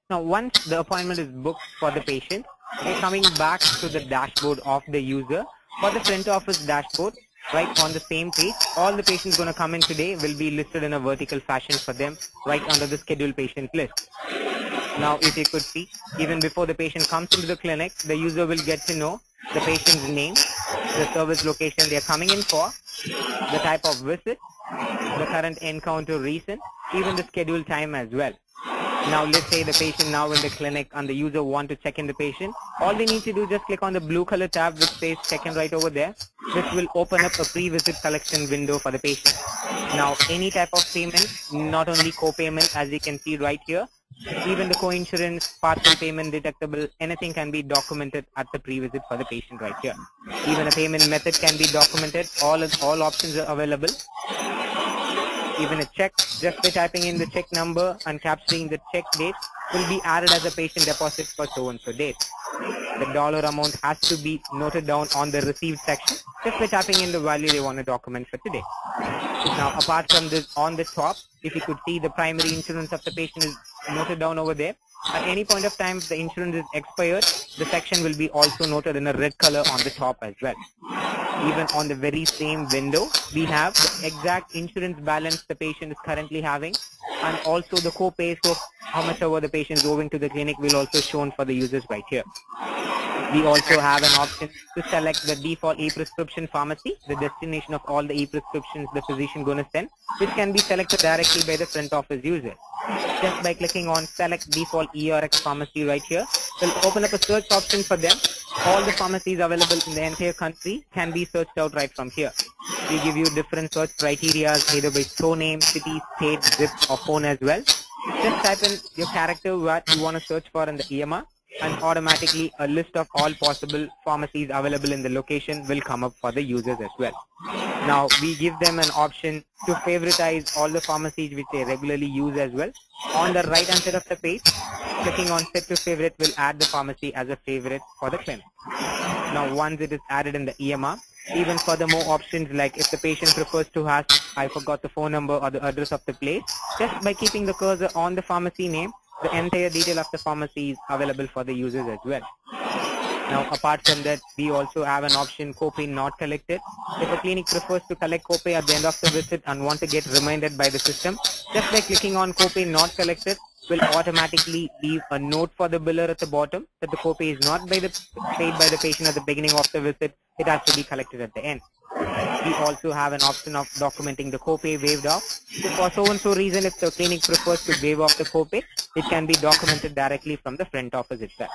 Now, once the appointment is booked for the patient, we're coming back to the dashboard of the user. For the front office dashboard, right on the same page, all the patients going to come in today will be listed in a vertical fashion for them, right under the scheduled patient list. Now, if you could see, even before the patient comes into the clinic, the user will get to know the patient's name, the service location they are coming in for, the type of visit, the current encounter reason, even the scheduled time as well. Now, let's say the patient now in the clinic and the user want to check in the patient. All they need to do is just click on the blue color tab which says check in right over there. This will open up a pre-visit collection window for the patient. Now, any type of payment, not only co-payment as you can see right here, even the co-insurance, partial payment deductible, anything can be documented at the pre-visit for the patient right here. Even a payment method can be documented. All options are available. Even a check, just by typing in the check number and capturing the check date, will be added as a patient deposit for so-and-so date. The dollar amount has to be noted down on the received section, just by typing in the value they want to document for today. Now, apart from this, on the top, if you could see the primary insurance of the patient is noted down over there. At any point of time, if the insurance is expired, the section will be also noted in a red color on the top as well. Even on the very same window, we have the exact insurance balance the patient is currently having, and also the co-pay, so how much over the patient is owing to the clinic will also shown for the users right here. We also have an option to select the default e-prescription pharmacy, the destination of all the e-prescriptions the physician going to send, which can be selected directly by the front office user. Just by clicking on select default ERX pharmacy right here, will open up a search option for them. All the pharmacies available in the entire country can be searched out right from here. We give you different search criteria either by store name, city, state, zip or phone as well. Just type in your character what you want to search for in the EMR, and automatically a list of all possible pharmacies available in the location will come up for the users as well. Now, we give them an option to favoritize all the pharmacies which they regularly use as well. On the right hand side of the page, clicking on set to favorite will add the pharmacy as a favorite for the clinic. Now, once it is added in the EMR, even furthermore options like if the patient prefers to ask, I forgot the phone number or the address of the place, just by keeping the cursor on the pharmacy name, the entire detail of the pharmacy is available for the users as well. Now, apart from that, we also have an option copay not collected. If a clinic prefers to collect copay at the end of the visit and want to get reminded by the system, just by clicking on copay not collected, will automatically leave a note for the biller at the bottom that the copay is not paid by the patient at the beginning of the visit. It has to be collected at the end. We also have an option of documenting the copay waived off. So for so-and-so reason, if the clinic prefers to waive off the copay, it can be documented directly from the front office itself.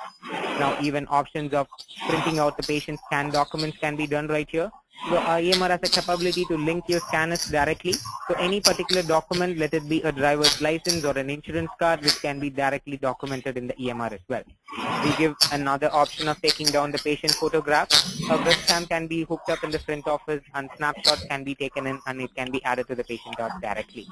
Now, even options of printing out the patient scan documents can be done right here. So our EMR has a capability to link your scanners directly to any particular document, let it be a driver's license or an insurance card, which can be directly documented in the EMR as well. We give another option of taking down the patient photograph. A webcam can be hooked up in the front office and snapshots can be taken in and it can be added to the patient chart directly.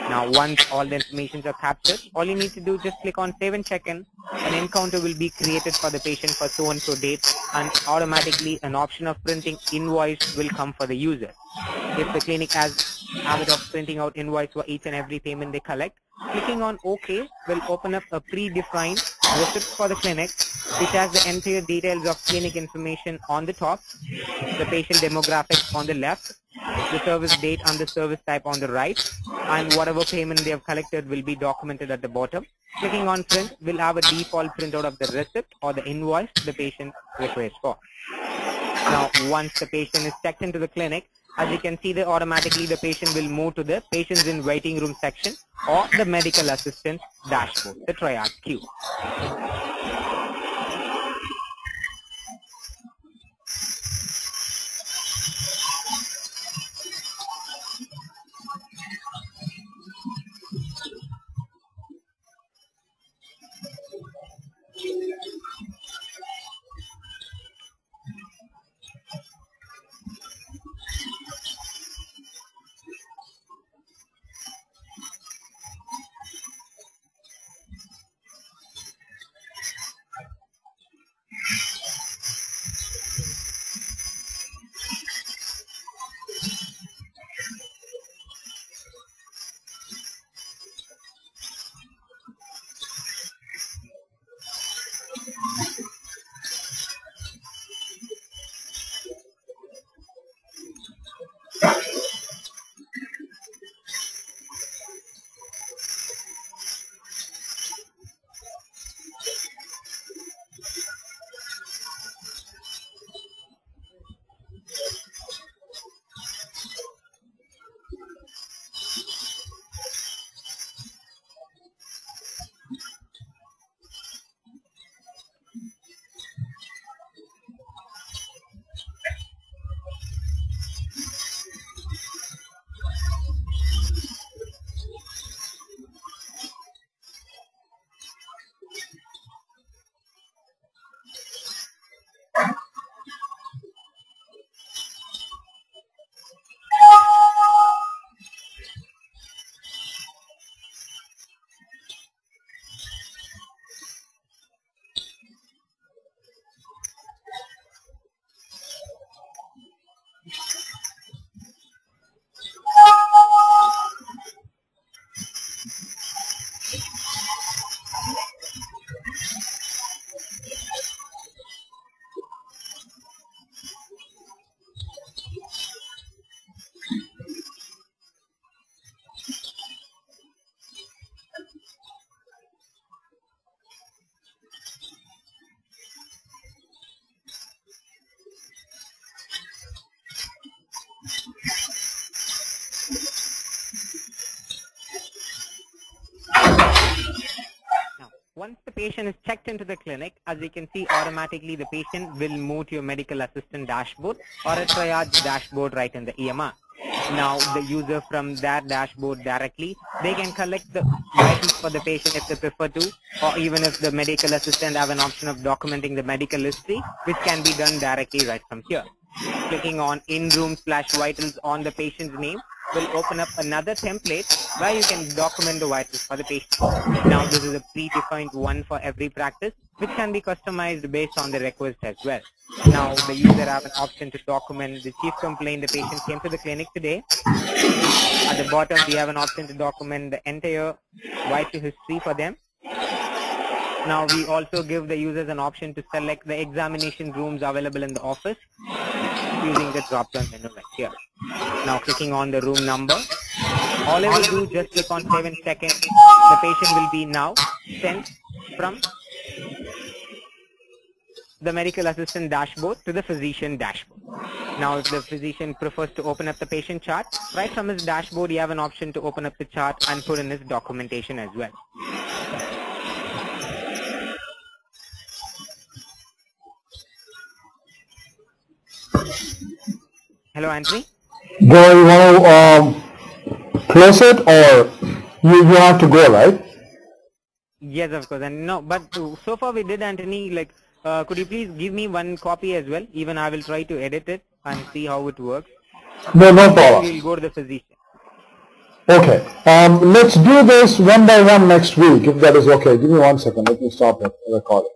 Now, once all the information are captured, all you need to do is just click on save and check in. An encounter will be created for the patient for so-and-so date, and automatically an option of printing invoice will come for the user. If the clinic has habit of printing out invoice for each and every payment they collect, clicking on OK will open up a predefined receipt for the clinic, which has the entire details of clinic information on the top, the patient demographics on the left, the service date and the service type on the right, and whatever payment they have collected will be documented at the bottom. Clicking on print will have a default printout of the receipt or the invoice the patient requests for. Now, once the patient is checked into the clinic, as you can see that automatically the patient will move to the patients in waiting room section or the medical assistant dashboard, the triage queue. patient is checked into the clinic, as you can see, automatically the patient will move to your medical assistant dashboard or a triage dashboard right in the EMR. Now the user from that dashboard directly, they can collect the vitals for the patient if they prefer to, or even if the medical assistant have an option of documenting the medical history, which can be done directly right from here. Clicking on in-room/vitals on the patient's name will open up another template where you can document the vitals for the patient. Now this is a predefined one for every practice, which can be customized based on the request as well. Now the user have an option to document the chief complaint the patient came to the clinic today. At the bottom we have an option to document the entire vital history for them. Now we also give the users an option to select the examination rooms available in the office using the drop-down menu right here. Now clicking on the room number, all I will do, just click on save in seconds. The patient will be now sent from the medical assistant dashboard to the physician dashboard. Now if the physician prefers to open up the patient chart, right from his dashboard you have an option to open up the chart and put in his documentation as well. Hello, Anthony? Go, you want to close it, or you have to go, right? Yes, of course. And no, but so far we did, Anthony. Like, could you please give me one copy as well? Even I will try to edit it and see how it works. No problem. We'll go to the physician. Okay. Let's do this one by one next week, if that is okay. Give me 1 second. Let me stop the recording.